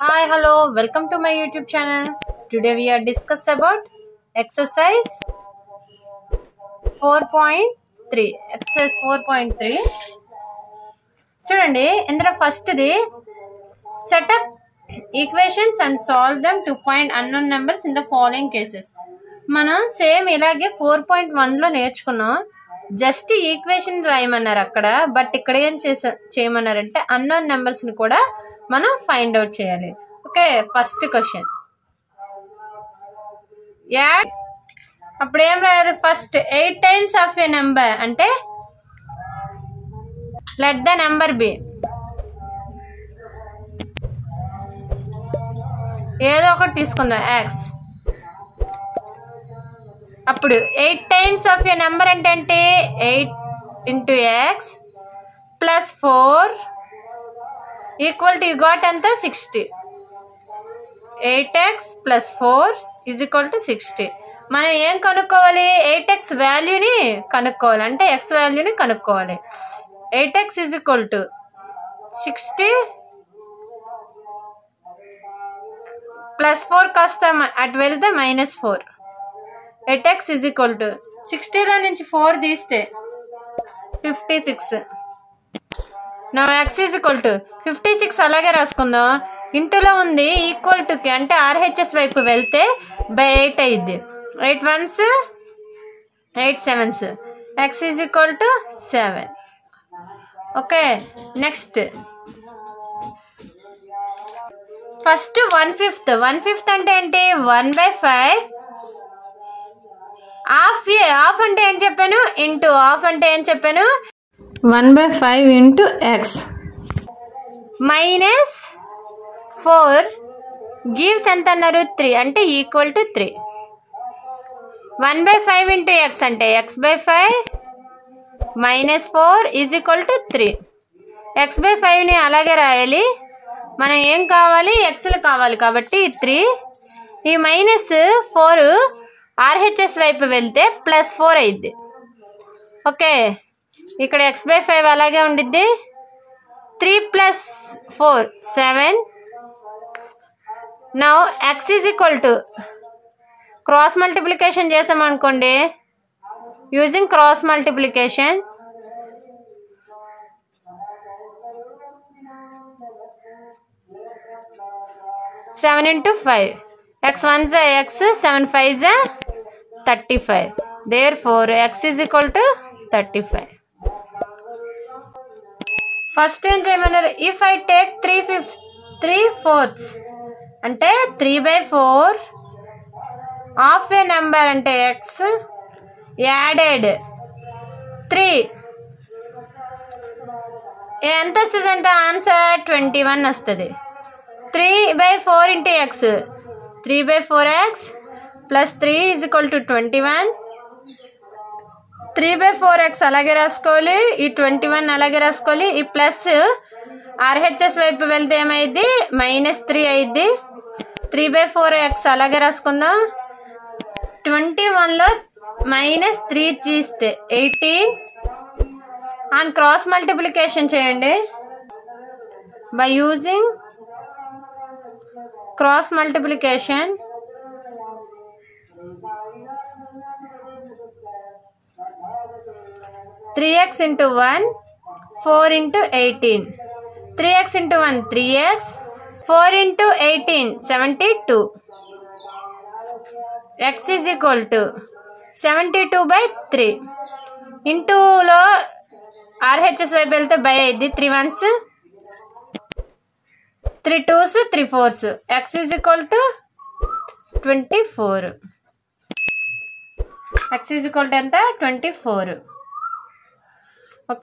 Hi, hello, welcome to my YouTube channel. Today we are discuss about exercise 4.3. Exercise 4.3. చూడండి ఇందులో ఫస్ట్ది set up equations and solve them to find unknown numbers in the following cases. మనం same ఇలాగే 4.1 లో నేర్చుకున్నాం. Just equation రాయమన్నారు అక్కడ, but ఇక్కడ ఏం చేయమన్నారంటే అన్నోన్ నెంబర్స్ ని కూడా మనం ఫైండ్ అవుట్ చేయాలి. Okay, first question add. అప్పుడు ఏం రాయాలి? First 8 times of A number అంటే లెట్ ద నెంబర్ బి. ఏదో ఒకటి తీసుకుందాం, ఎక్స్. అప్పుడు 8 times ఆఫ్ ఏ నెంబర్ అంటే ఏంటి? 8 into x plus 4 equal to, you got ఎంత? 60. 8x plus 4 is equal to 60. మనం ఏం కనుక్కోవాలి? 8x వాల్యూని కనుక్కోవాలి, అంటే x వాల్యూని కనుక్కోవాలి. 8x is equal to 60 plus 4 కాస్త అటు వెళ్తే -4. 8x is equal to 60లో నుంచి 4 తీస్తే 56. నా x is equal to 56 అలాగే రాసుకుందాం. ఇంటూలో ఉంది, ఈక్వల్ టుకి అంటే ఆర్హెచ్ఎస్ వైపు వెళ్తే బై 8 అయ్యిద్ది. 8 1s 8 7s. x is equal to 7. Okay, next first 1/5. 1/5 అంటే ఏంటి? 1/5. హాఫ్ అంటే ఏం చెప్పాను? ఇంటూ. హాఫ్ అంటే ఏం చెప్పాను? 1/5 into x minus 4 gives ఎంత అన్నారు? 3 అంటే ఈక్వల్ టు 3. 1/5 into x అంటే x/5 minus 4 is equal to 3. x/5ని అలాగే రాయాలి. మనం ఏం కావాలి? xలు కావాలి కాబట్టి 3. ఈ -4 ఆర్హెచ్ఎస్ వైపు వెళ్తే +4 అయింది. ఓకే, ఇక్కడ x/5 అలాగే ఉండిద్ది. 3 + 4 7. Now x is equal to cross multiplication చేసామనుకోండి, using cross multiplication 7 into 5. x 1s x, 7 5s 35. Therefore x is equal to 35. First ఏం చేయమన్నారు? ఇఫ్ ఐ టేక్ 3/4 అంటే 3/4 ఆఫ్ ఏ నెంబర్ అంటే ఎక్స్ యాడెడ్ 3 ఎంత వస్తుంది అంటే ఆన్సర్ 21 వస్తుంది. 3/4 into x 3/4x plus 3 is equal to 21. 3/4x అలాగే రాసుకోవాలి, ఈ 21 అలాగే రాసుకోవాలి. ఈ ప్లస్ ఆర్హెచ్ఎస్ వైపు వెళ్తే ఏమైంది? -3 అయింది. 3/4x అలాగే రాసుకుందాం. 21లో -3 తీస్తే 18. అండ్ క్రాస్ మల్టిప్లికేషన్ చేయండి by using cross multiplication. 3x into 1 4 into 18. 3x into 1 3x. 4 into 18 72. x is equal to 72/3. ఇంటూలో RHS వైపు వెళ్తే బై అయింది. 3 1s 3 2s 3 4s. x is equal to 24. x is equal to ఎంత? 24.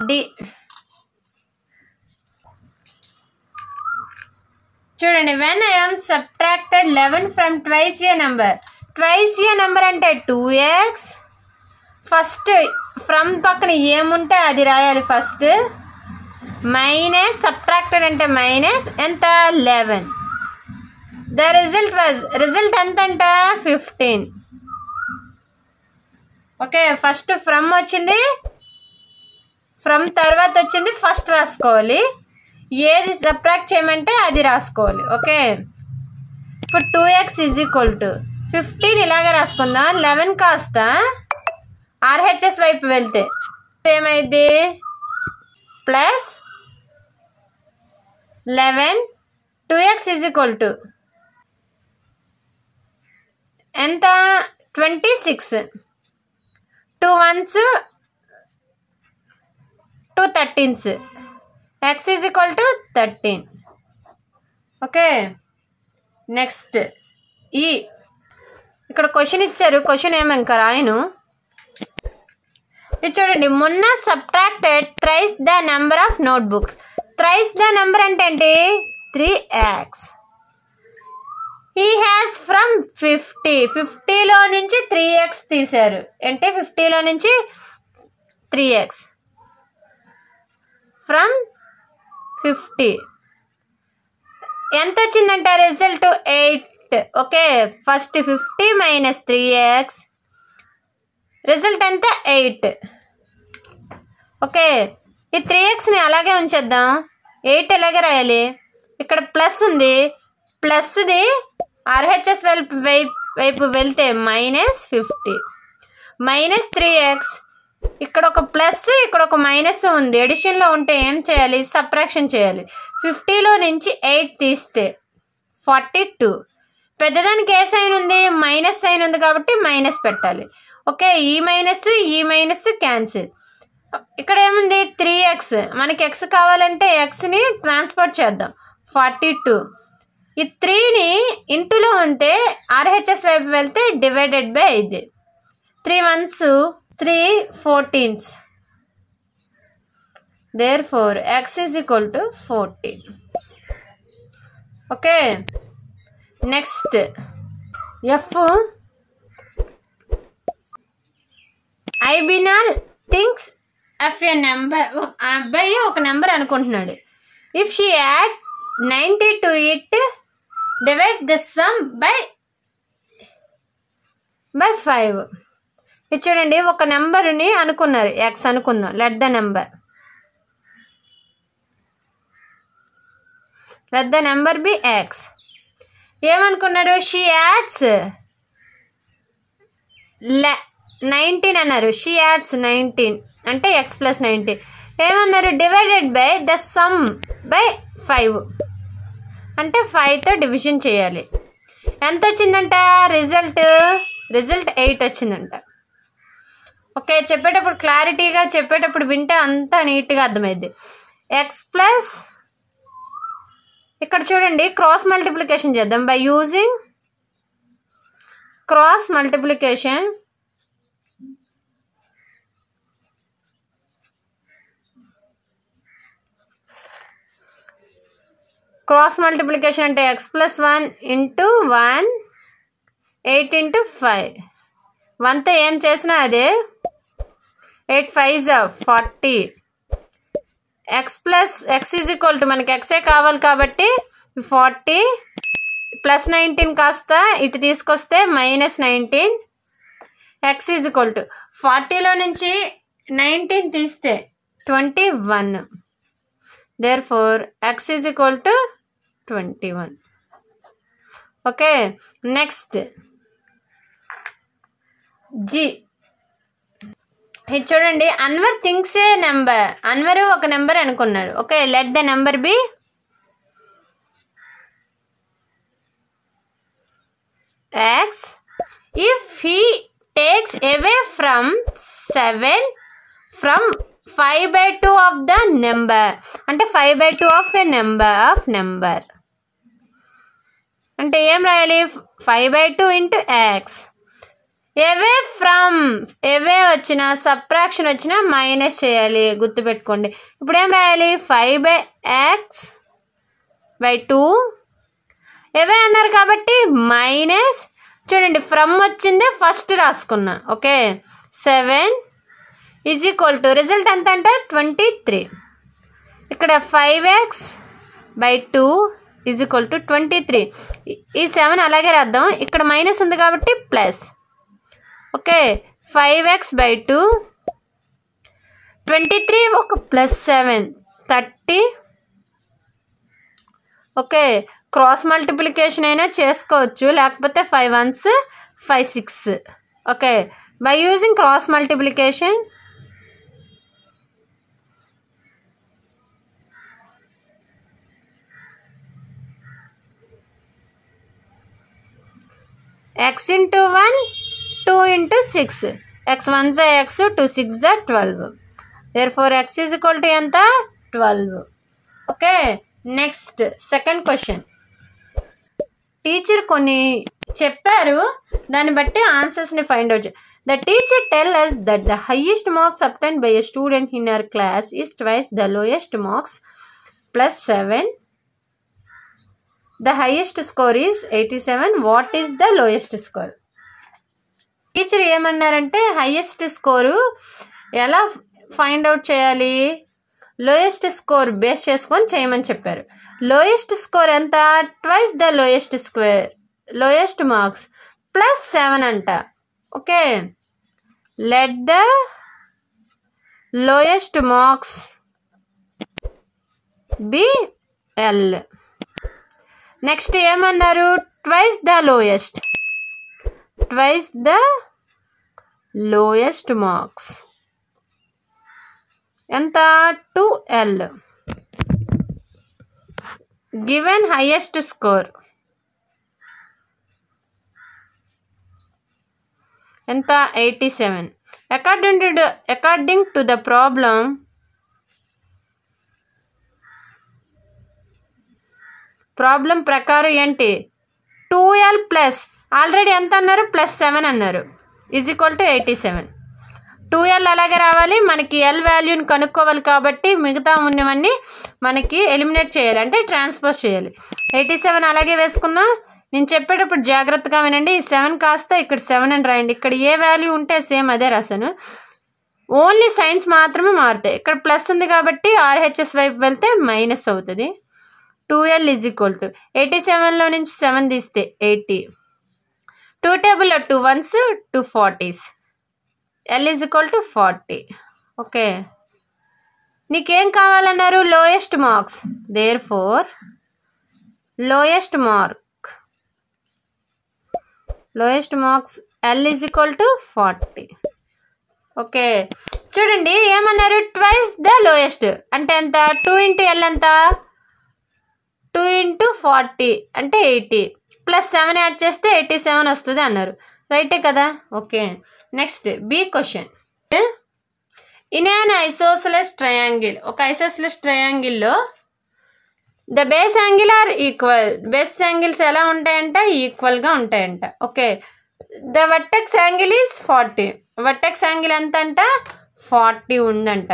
D. చూడండి, when I am subtracted 11 from twice a number. Twice a number అంటే 2x. First from పక్కన ఏముంటే అది రాయాలి ఫస్ట్. మైనస్ సబ్ట్రాక్టెడ్ అంటే మైనస్ ఎంత? 11. ద రిజల్ట్ ఎంత అంట? 15. ఓకే, ఫస్ట్ ఫ్రమ్ వచ్చింది, ఫ్రమ్ తర్వాత వచ్చింది ఫస్ట్ రాసుకోవాలి. ఏది సబ్ట్రాక్ట్ చేయమంటే అది రాసుకోవాలి. ఓకే, ఇప్పుడు 2x ఈజ్ ఈక్వల్ టు 15 ఇలాగే రాసుకుందాం. 11 కాస్త RHS వైపు వెళ్తే ఏమైంది? Plus 11 2x is equal to ఎంత? 26. 2 1s 2 13s. x is equal to 13. Okay, next ఇక్కడ క్వశ్చన్ ఇచ్చారు. క్వశ్చన్ ఏమో ఇంకా రాయను. ఇది చూడండి. మొన్న subtracted thrice the number of notebooks. Thrice the number అంటే ఏంటి? 3x. He has from 50. 50లో నుంచి 3x తీశారు. అంటే 50లో నుంచి 3x ఫ్రమ్ 50 ఎంత వచ్చిందంటే result 8. Okay, first 50 minus 3x result ఎంత? 8. ఓకే, ఈ 3xని అలాగే ఉంచేద్దాం. 8 ఎలాగే రాయాలి? ఇక్కడ ప్లస్ ఉంది. ప్లస్ది RHS వైపు వెళ్తే -50 మైనస్ 3x. ఇక్కడ ఒక ప్లస్ ఇక్కడ ఒక మైనస్ ఉంది. ఎడిషన్లో ఉంటే ఏం చేయాలి? సబ్ట్రాక్షన్ చేయాలి. 50లో నుంచి 8 తీస్తే 42. పెద్దదానికి ఏ సైన్ ఉంది? మైనస్ సైన్ ఉంది కాబట్టి మైనస్ పెట్టాలి. ఓకే, ఈ మైనస్ క్యాన్సిల్. ఇక్కడ ఏముంది? 3x. మనకి x కావాలంటే xని ట్రాన్స్పోర్ట్ చేద్దాం. 42. ఈ 3ని ఇంటూలో ఉంటే RHS వైపు వెళ్తే divided by 5. 3 1s 3 14s. Therefore x is equal to 14. Okay, next F. Ibenhal thinks F a number. అబ్బాయి ఒక నెంబర్ అనుకుంటున్నాడు. If she add 90 to it divide the sum by 5. ఇది చూడండి. ఒక నెంబర్ని అనుకున్నారు. x అనుకుందాం. Let the number be x. ఏమనుకున్నారు? షీ యాడ్స్ 19 అన్నారు. షీ యాడ్స్ 19 అంటే x ప్లస్ 19. ఏమన్నారు? Divided by the sum by 5 అంటే 5తో డివిజన్ చేయాలి. ఎంత వచ్చిందంట? రిజల్ట్ 8 వచ్చిందంట. ఓకే, చెప్పేటప్పుడు క్లారిటీగా చెప్పేటప్పుడు వింటే అంతా నీట్గా అర్థమైంది. x ప్లస్ ఇక్కడ చూడండి క్రాస్ మల్టిప్లికేషన్ చేద్దాం. బై యూజింగ్ క్రాస్ మల్టిప్లికేషన్ అంటే x ప్లస్ 1 ఇంటూ 1 8 ఇంటూ 5. 1తో ఏం చేసినా అదే. 8 5s 40. x is equal to మనకి xే కావాలి కాబట్టి 40 ప్లస్ 19 కాస్త ఇటు తీసుకొస్తే -19. x ఈజ్ ఈక్వల్ టు 40లో నుంచి 19 తీస్తే 21. Therefore x is equal to 21. Okay, next G. ఇది చూడండి. Anwar thinks a number. Anwar ఒక నెంబర్ అనుకున్నాడు. Okay, let the number be x. If he takes away from 7 from 5/2 of the number అంటే 5/2 of A number అంటే ఏం రాయాలి? 5/2 ఇంటూ x. అవే వచ్చిన subtraction వచ్చిన మైనస్ చేయాలి. గుర్తుపెట్టుకోండి. ఇప్పుడు ఏం రాయాలి? 5/x/2. అవే అన్నారు కాబట్టి మైనస్. చూడండి, ఫ్రమ్ వచ్చిందే ఫస్ట్ రాసుకున్నా. Okay, 7 is equal to result ఎంత అంటే 23. ఇక్కడ 5x/2 ఈజ్ ఈక్వల్ టు 23. ఈ 7 అలాగే రాద్దాం. ఇక్కడ మైనస్ ఉంది కాబట్టి ప్లస్. ఓకే, 5x/2 23 ఒక ప్లస్ 7 30 ఓకే, క్రాస్ మల్టిప్లికేషన్ అయినా చేసుకోవచ్చు, లేకపోతే 5 1s 5 6. Okay, by using cross multiplication x into 1 2 into 6, x 1s are x, 2 6s are 12. Therefore x is equal to ఎంత 12. Okay, next second question. Teacher కొన్ని చెప్పారు, దాన్ని బట్టి ఆన్సర్స్ని find out. The teacher tell us that the highest marks obtained by a student in her class is twice the lowest marks plus 7. The highest score is 87. What is the lowest score? Teacher ఏమన్నారంటే highest score ఎలా find out చేయాలి, lowest score base చేసుకొని చేయమని చెప్పారు. Lowest score ఎంత, twice the lowest marks plus 7 అంట. Okay, let the lowest marks be L. Next ఏమన్నారు, twice the lowest marks ఎంత 2L. గివెన్ హైయెస్ట్ స్కోర్ ఎంత 87. అకార్డింగ్ టు ద ప్రాబ్లం ప్రకారం ఏంటి, 2L ప్లస్ ఆల్రెడీ ఎంత అన్నారు, ప్లస్ 7 అన్నారు, ఈజ్ ఈక్వల్ టు 87. 2L అలాగే రావాలి, మనకి L వాల్యూని కనుక్కోవాలి కాబట్టి మిగతా ఉన్నవన్నీ మనకి ఎలిమినేట్ చేయాలి, అంటే ట్రాన్స్పోజ్ చేయాలి. 87 అలాగే వేసుకున్నా. నేను చెప్పేటప్పుడు జాగ్రత్తగా వినండి, 7 కాస్త ఇక్కడ 7 అని రాయండి. ఇక్కడ ఏ వాల్యూ ఉంటే సేమ్ అదే రాశాను, ఓన్లీ సైన్స్ మాత్రమే మారుతాయి. ఇక్కడ ప్లస్ ఉంది కాబట్టి RHS వైపు వెళ్తే మైనస్ అవుతుంది. 2L ఈజ్ ఈక్వల్ టు 87లో నుంచి 7 తీస్తే 80. 2 టేబుల్లో 2 1s 2 40s. L is equal to 40. Okay, నీకేం కావాలన్నారు, lowest marks. Therefore lowest marks L is equal to 40. Okay, చూడండి ఏమన్నారు, ట్వైస్ ద లోయెస్ట్ అంటే ఎంత, 2 into L ఎంత, 2 into 40 అంటే 80, ప్లస్ 7 యాడ్ చేస్తే 87 వస్తుంది అన్నారు, రైటే కదా. Okay, next B question. In an isosceles triangle, ఒక ఐసోసెలస్ ట్రయాంగిల్లో the base angle are equal. Base angles ఎలా ఉంటాయంట, ఈక్వల్గా ఉంటాయంట. Okay, the vertex angle is 40. Vertex angle ఎంత అంట, 40 ఉందంట.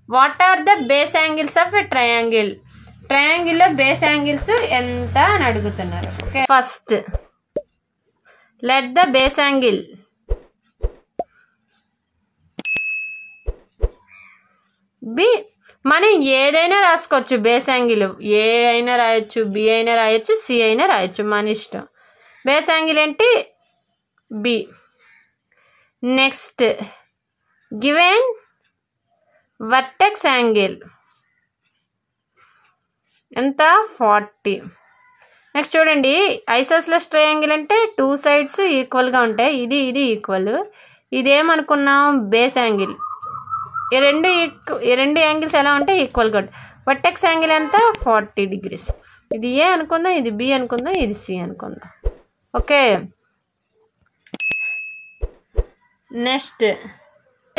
What are the base angles of a triangle. ట్రయాంగిల్లో బేస్ యాంగిల్స్ ఎంత అని అడుగుతున్నారు. Okay, first let the base angle be. మనం ఏదైనా రాసుకోవచ్చు, బేస్ యాంగిల్ ఏ అయినా రాయొచ్చు, బి అయినా రాయొచ్చు, సి అయినా రాయొచ్చు, మన ఇష్టం. బేస్ యాంగిల్ ఏంటి, B. Next given vertex angle ఎంత, 40. నెక్స్ట్ చూడండి, ఐసోసెలస్ ట్రయాంగిల్ అంటే 2 sides ఈక్వల్గా ఉంటాయి, ఇది ఈక్వల్. ఇదేమనుకున్నాం, base angle. ఈ రెండు యాంగిల్స్ ఎలా ఉంటాయి, ఈక్వల్గా ఉంటాయి. వర్టెక్స్ యాంగిల్ ఎంత, 40 degrees. ఇది ఏ అనుకుందాం, ఇది బి అనుకుందాం, ఇది సి అనుకుందాం. ఓకే, నెక్స్ట్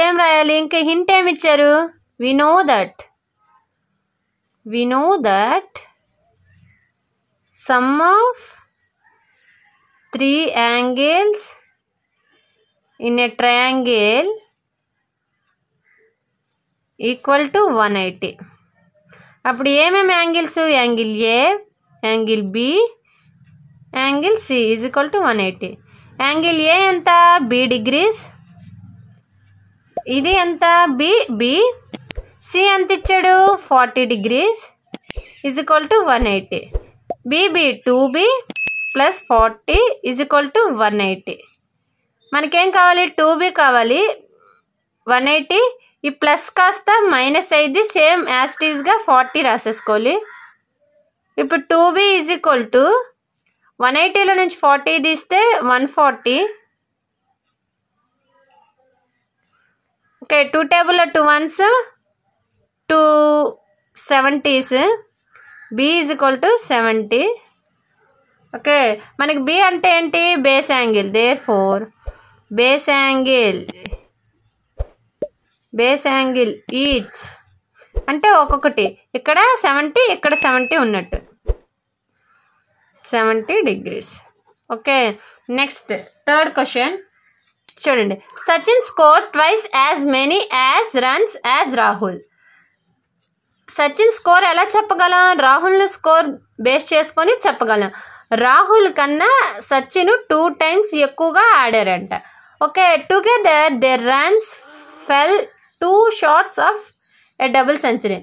ఏం రాయాలి, ఇంకా హింట్ ఏమి ఇచ్చారు, we know that sum of 3 angles in a triangle equal to 180. అప్పుడు ఏమేమి angles, angle A, angle B, angle C is equal to 180. Angle A ఎంత, బి degrees. ఇది ఎంత, బి. సి ఎంత ఇచ్చాడు, 40 degrees is equal to 180. B 2b plus 40 is equal to 180. మనకేం కావాలి, 2b కావాలి, 180. ఈ ప్లస్ కాస్త మైనస్ అయింది, సేమ్ యాస్టీస్గా 40 రాసేసుకోవాలి. ఇప్పుడు 2b ఈజ్ ఈక్వల్ టు 180లో నుంచి 40 తీస్తే 140. ఓకే, 2 టేబుల్లో 2 1s 2 70s. b is equal to 70. Okay, మనకి b అంటే ఏంటి? Base angle. Therefore base angle each అంటే ఒక్కొక్కటి. ఇక్కడ 70, ఇక్కడ 70 ఉన్నట్టు 70 degrees. Okay, next third question చూడండి. Sachin score twice as many as runs as Rahul. Sachin score ఎలా చెప్పగలం? రాహుల్ స్కోర్ బేస్ చేసుకొని చెప్పగలం. రాహుల్ కన్నా సచిన్ 2 times ఎక్కువగా ఆడారంట. Okay, together they runs fell 2 shots of a double century.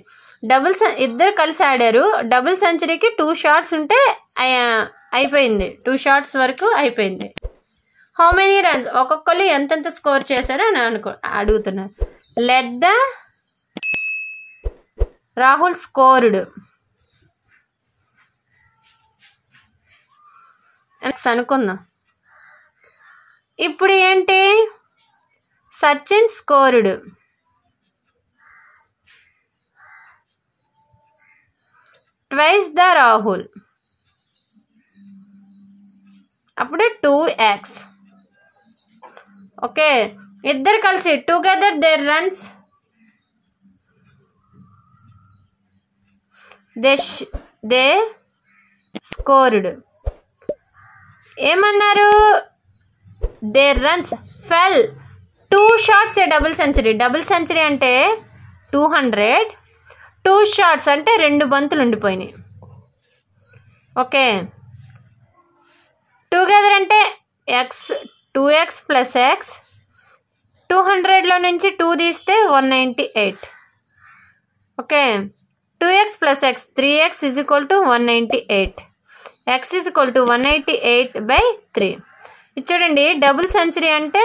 ఇద్దరు కలిసి ఆడారు. డబుల్ సెంచరీకి 2 shots ఉంటే అయిపోయింది. 2 shots వరకు అయిపోయింది. How many runs? ఒక్కొక్కరు ఎంతెంత స్కోర్ చేశారో అని అడుగుతున్నారు. లెట్ ద రాహుల్ స్కోర్డ్ అనుకుందాం. ఇప్పుడు ఏంటి? Sachin scored twice the Rahul. అప్పుడు 2x. ఓకే, ఇద్దరు కలిసి together there runs they scored. ఏమన్నారు? There runs fell 2 shots a double century. Double century అంటే 200. 2 shots అంటే 2 బంతులు ఉండిపోయినాయి. ఓకే, టుగెదర్ అంటే ఎక్స్ 2x + x. 200లో నుంచి 2 తీస్తే 198. Okay, 2x + x 3x is equal to 198. x is equal to 188/3. ఇది చూడండి, డబుల్ సెంచరీ అంటే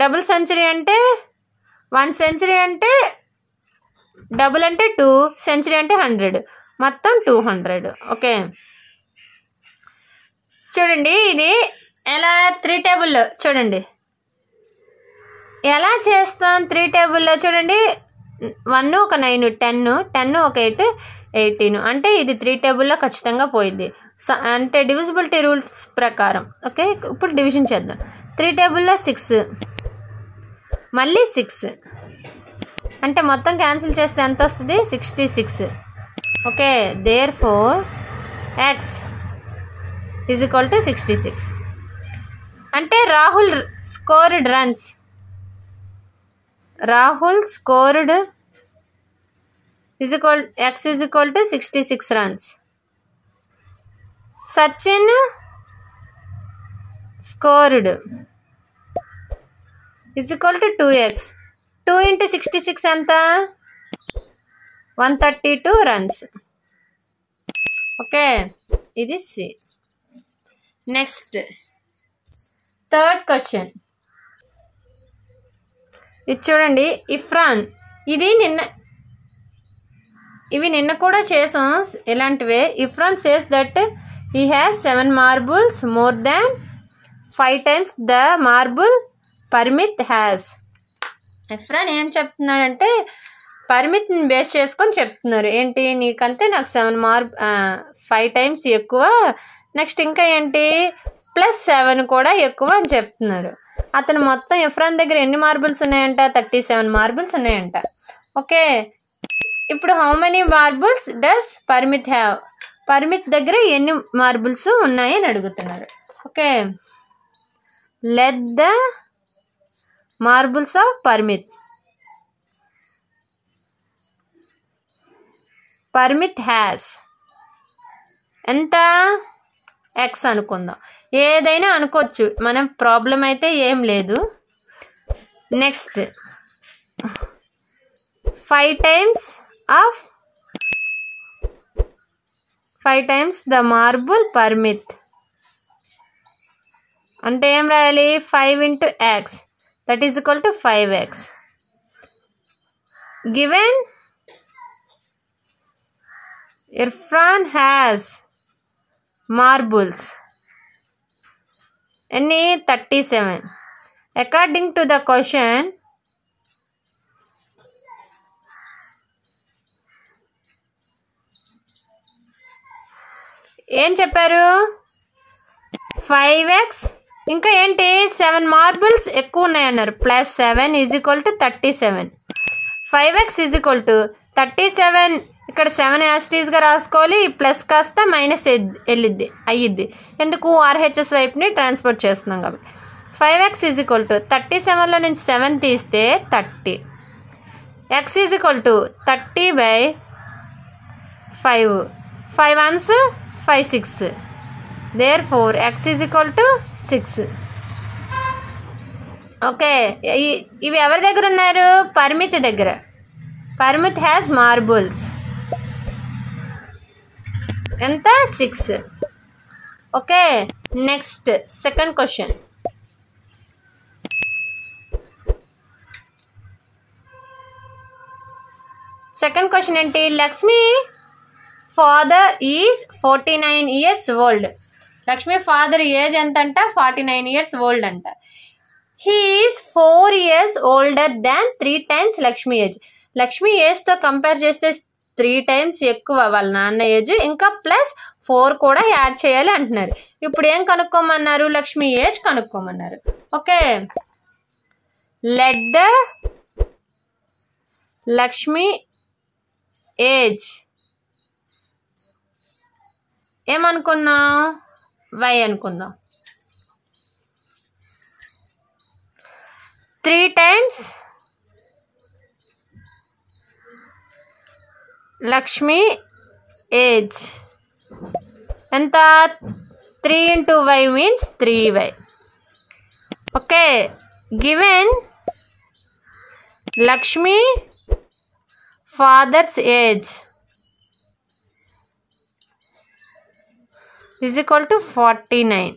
డబుల్ సెంచరీ అంటే 1 సెంచరీ అంటే డబుల్ అంటే 2, సెంచరీ అంటే 100, మొత్తం 200. ఓకే, చూడండి ఇది ఎలా 3 టేబుల్లో చూడండి ఎలా చేస్తాం. 3 టేబుల్లో చూడండి, 1 ఒక 9, 10 ఒక 8, 18. అంటే ఇది 3 టేబుల్లో ఖచ్చితంగా పోయింది. అంటే డివిజిబిలిటీ రూల్స్ ప్రకారం. ఓకే, ఇప్పుడు డివిజన్ చేద్దాం. 3 టేబుల్లో 6, మళ్ళీ 6 అంటే మొత్తం క్యాన్సిల్ చేస్తే ఎంత వస్తుంది? 66. Okay, therefore x is equal to 66. అంటే Rahul scored runs. Rahul scored x is equal to 66 runs. Sachin scored is equal to 2x. 2 × 66 ఎంత? 132 runs. ఓకే, ఇది సి. నెక్స్ట్ థర్డ్ క్వశ్చన్ ఇది చూడండి. ఇఫ్రాన్, ఇవి నిన్న కూడా చేసాం ఇలాంటివే. ఇఫ్రాన్ says that he has 7 marbles more than 5 times the marble Parmit has. ఇఫ్రాన్ ఏం చెప్తున్నాడంటే పర్మిత్ని బేస్ చేసుకొని చెప్తున్నారు. ఏంటి? నీకంటే నాకు 5 times ఎక్కువ, నెక్స్ట్ ఇంకా ఏంటి +7 కూడా ఎక్కువ అని చెప్తున్నారు. అతను మొత్తం ఇఫ్రాన్ దగ్గర ఎన్ని మార్బుల్స్ ఉన్నాయంట? 37 marbles ఉన్నాయంట. ఓకే, ఇప్పుడు how many marbles does Parmit have? Parmit దగ్గర ఎన్ని మార్బుల్స్ ఉన్నాయి అని అడుగుతున్నారు. Okay, let the marbles of Parmit has ఎంత? x అనుకుందాం. ఏదైనా అనుకోవచ్చు మనం, ప్రాబ్లం అయితే ఏం లేదు. నెక్స్ట్ 5 times ద మార్బుల్ పర్మిత్ అంటే ఏం రాయాలి? 5 × x that is equal to 5x. Given Irfan has marbles. Any 37. According to the question, ఏం చెప్పారు? 5x ఇంకా ఏంటి 7 మార్బుల్స్ ఎక్కువ ఉన్నాయన్నారు. Plus 7 is equal to 37. 5x is equal to 37. ఇక్కడ 7 యాస్టీస్గా రాసుకోవాలి. ప్లస్ కాస్త మైనస్ అయ్యిద్ది. ఎందుకు? ఆర్హెచ్ఎస్ వైపుని ట్రాన్స్పోర్ట్ చేస్తున్నాం కాబట్టి. 5x ఈజ్ ఈక్వల్ టు 37లో నుంచి 7 తీస్తే 30. x is equal to 30/5. 5 1s 5 6. Therefore x is equal to 6. Okay, ఇవి ఎవరి దగ్గర ఉన్నారు? పరిమితి దగ్గర. పరిమితి హ్యాస్ మార్బుల్స్. ఎంత? 6. Okay, next second question. Second question ఏంటి? Lakshmi father is 49 years old. Lakshmi father age ఎంత అంట? 49 years old అంట. He is 4 years older than 3 times Lakshmi age. Lakshmi ఏజ్తో కంపేర్ చేస్తే 3 times ఎక్కువ వాళ్ళ నాన్న ఏజ్, ఇంకా ప్లస్ 4 కూడా యాడ్ చేయాలి అంటున్నారు. ఇప్పుడు ఏం కనుక్కోమన్నారు? లక్ష్మి ఏజ్ కనుక్కోమన్నారు. Okay, let the Lakshmi age ఏమనుకున్నాం? y అనుకుందాం. 3 times లక్ష్మి ఏజ్ ఎంత? 3 into y means 3y. ఓకే, given Lakshmi father's age is equal to 49.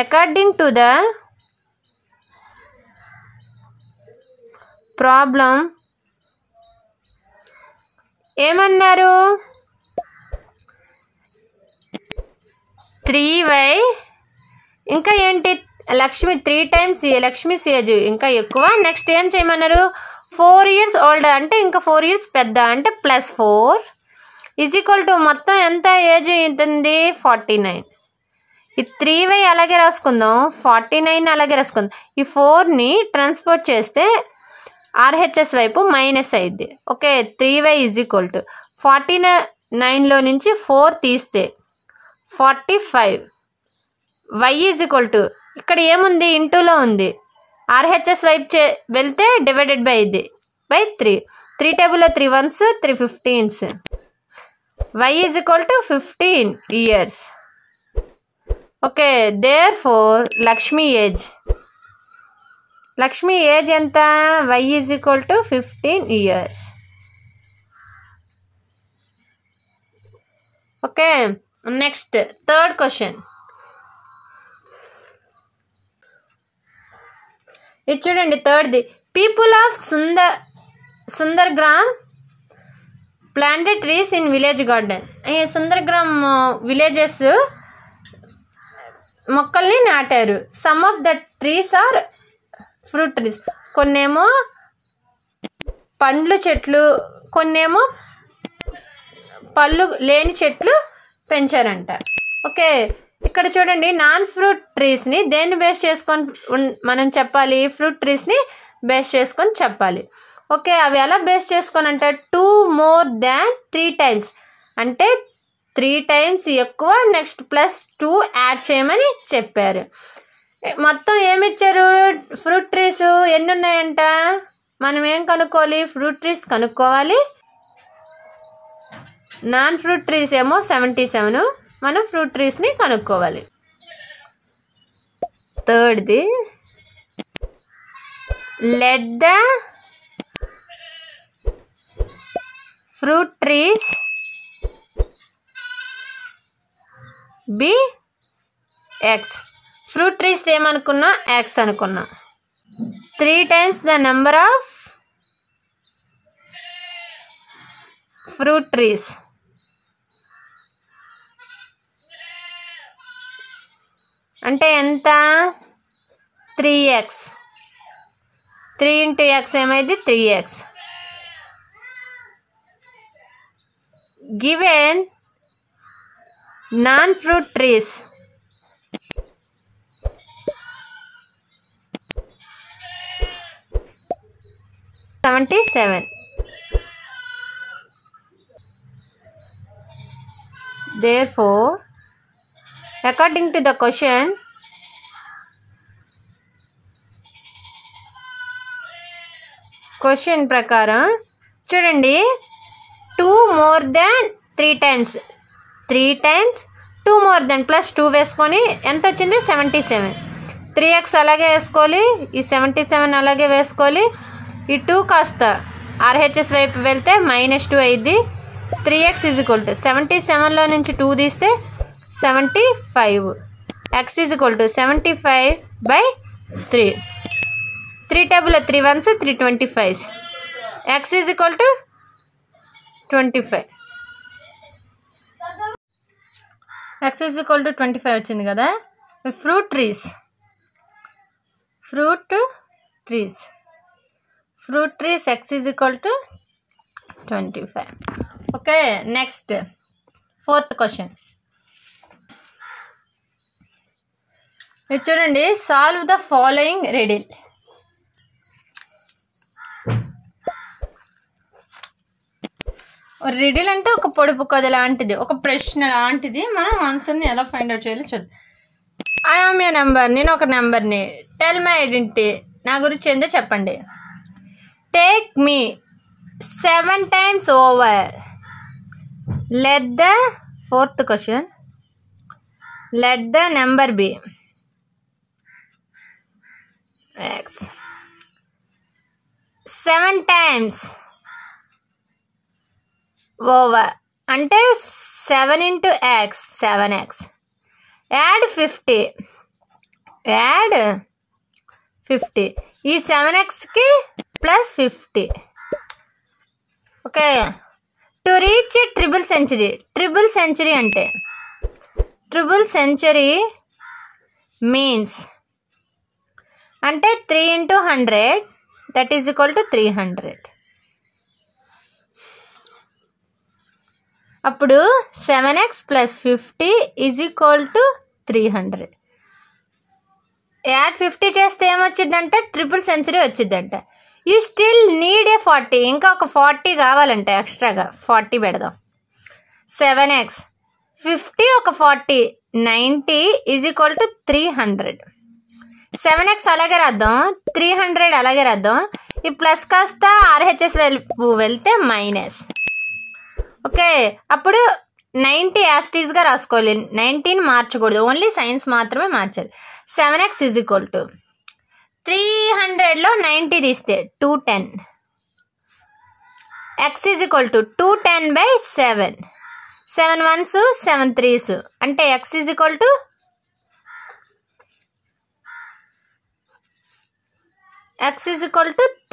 According to the problem, ఏమన్నారు? 3y ఇంకా ఏంటి? లక్ష్మి 3 times లక్ష్మి ఏజ్ ఇంకా ఎక్కువ. నెక్స్ట్ ఏం చేయమన్నారు? 4 years old అంటే ఇంకా 4 years పెద్ద అంటే ప్లస్ 4 ఈజ్ ఈక్వల్ టు మొత్తం ఎంత ఏజ్ అవుతుంది? 49. ఈ 3y అలాగే రాసుకుందాం, 49 అలాగే రాసుకుందాం. ఈ 4ని ట్రాన్స్పోర్ట్ చేస్తే ఆర్హెచ్ఎస్ వైపు మైనస్ అయింది. Okay, 3y is equal to 49లో నుంచి 4 తీస్తే 45. y ఈజ్ ఈక్వల్ టు ఇక్కడ ఏముంది? ఇంటూలో ఉంది. ఆర్హెచ్ఎస్ వైపు వెళ్తే డివైడెడ్ బై ఇది బై 3. 3 టేబుల్లో 3 1s 3 15s. y is equal to 15 years. Okay, therefore Lakshmi age ఎంత? y is equal to 15 years. Okay, next third question. ఇది చూడండి థర్డ్ది. People of Sundargram planted trees in village garden. ఈ సుందర్గ్రామ్ విలేజెస్ మొక్కల్ని నాటారు. Some of the trees are fruit trees. కొన్నేమో పండ్లు చెట్లు, కొన్నేమో పళ్ళు లేని చెట్లు పెంచారంట. ఓకే, ఇక్కడ చూడండి నాన్ ఫ్రూట్ ట్రీస్ని దేన్ని బేస్ చేసుకొని మనం చెప్పాలి? ఫ్రూట్ ట్రీస్ని బేస్ చేసుకొని చెప్పాలి. ఓకే, అవి ఎలా బేస్ చేసుకొని అంటే 2 more than 3 times అంటే 3 times ఎక్కువ, నెక్స్ట్ ప్లస్ 2 యాడ్ చేయమని చెప్పారు. మొత్తం ఏమిచ్చారు? ఫ్రూట్ ట్రీస్ ఎన్ని ఉన్నాయంట? మనం ఏం కనుక్కోవాలి? ఫ్రూట్ ట్రీస్ కనుక్కోవాలి. నాన్ ఫ్రూట్ ట్రీస్ ఏమో 77. మనం ఫ్రూట్ ట్రీస్ని కనుక్కోవాలి. థర్డ్ది, let the fruit trees be x. Fruit trees ఏమనుకున్నా ఎక్స్ అనుకున్నా. 3 times the number of fruit trees. అంటే ఎంత? 3x. 3 into x ఏమైంది? 3x. Given non-fruit trees, $77. Therefore, according to the question, ప్రకారం చూడండి, 2 more than 3 times, 3 times 2 more than plus 2 వేసుకొని ఎంత వచ్చింది? 77. 3x అలాగే వేసుకోవాలి, ఈ 77 అలాగే వేసుకోవాలి. ఈ 2 కాస్త RHS వైపు వెళ్తే -2 అయింది. 3x = 77లో నుంచి 2 తీస్తే 75. x = 75/3. 3 table 3 1s 3 25s. x = 25. x = 25 వచ్చింది కదా. Fruit trees x = 25. Okay, next 4th question. ఇది చూడండి, solve the following riddle. Riddle అంటే ఒక పొడుపు కథ లాంటిది, ఒక ప్రశ్న లాంటిది. మనం ఆన్సర్ని ఎలా ఫైండ్ అవుట్ చేయాలో చూద్దాం. ఐ ఆమ్ ఏ నెంబర్, నేను ఒక నెంబర్ని. టెల్ మై ఐడెంటిటీ, నా గురించి ఏందో చెప్పండి. Take me 7 times over. Let the 4th question, let the number be x. 7 times over అంటే 7 into x, 7x. Add 50, add 50. ఈ 7xకి plus 50. Okay, to reach triple century. Triple century అంటే means అంటే 3 into 100 that is equal to 300. అప్పుడు 7x + 50 is equal to 300. Add 50 చేస్తే ఏమొచ్చిందంటే triple century వచ్చిందంట. You still need a 40, ఇంకా ఒక 40 కావాలంటే ఎక్స్ట్రాగా 40 పెడదాం. 7x 50 ఒక 40 90 is equal to 300. 7x అలాగే రాద్దాం, 300 అలాగే రాద్దాం. ఈ ప్లస్ కాస్త RHS వైపు వెళ్తే మైనస్. ఓకే, అప్పుడు 90 యాస్టీస్గా రాసుకోవాలి. 19 మార్చకూడదు, ఓన్లీ సైన్స్ మాత్రమే మార్చాలి. 7x = 300లో 90 తీస్తే 210. x = 210/7. 7 1s 7 3s అంటే x =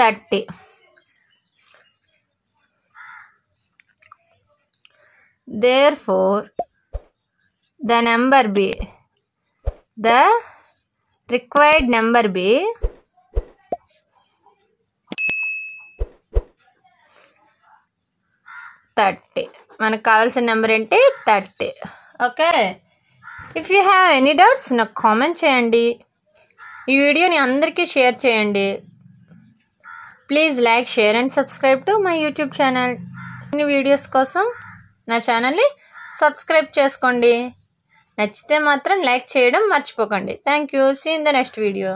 30. Therefore, the number B, the required number B $30. మనకు కావాల్సిన నెంబర్ ఏంటి? 30. Okay, if you have any doubts నాకు కామెంట్ చేయండి. ఈ వీడియోని అందరికీ షేర్ చేయండి. Please like, share and subscribe to my YouTube channel. ఈ వీడియోస్ కోసం నా ఛానల్ని సబ్స్క్రైబ్ చేసుకోండి. నచ్చితే మాత్రం లైక్ చేయడం మర్చిపోకండి. Thank you. See in the next video.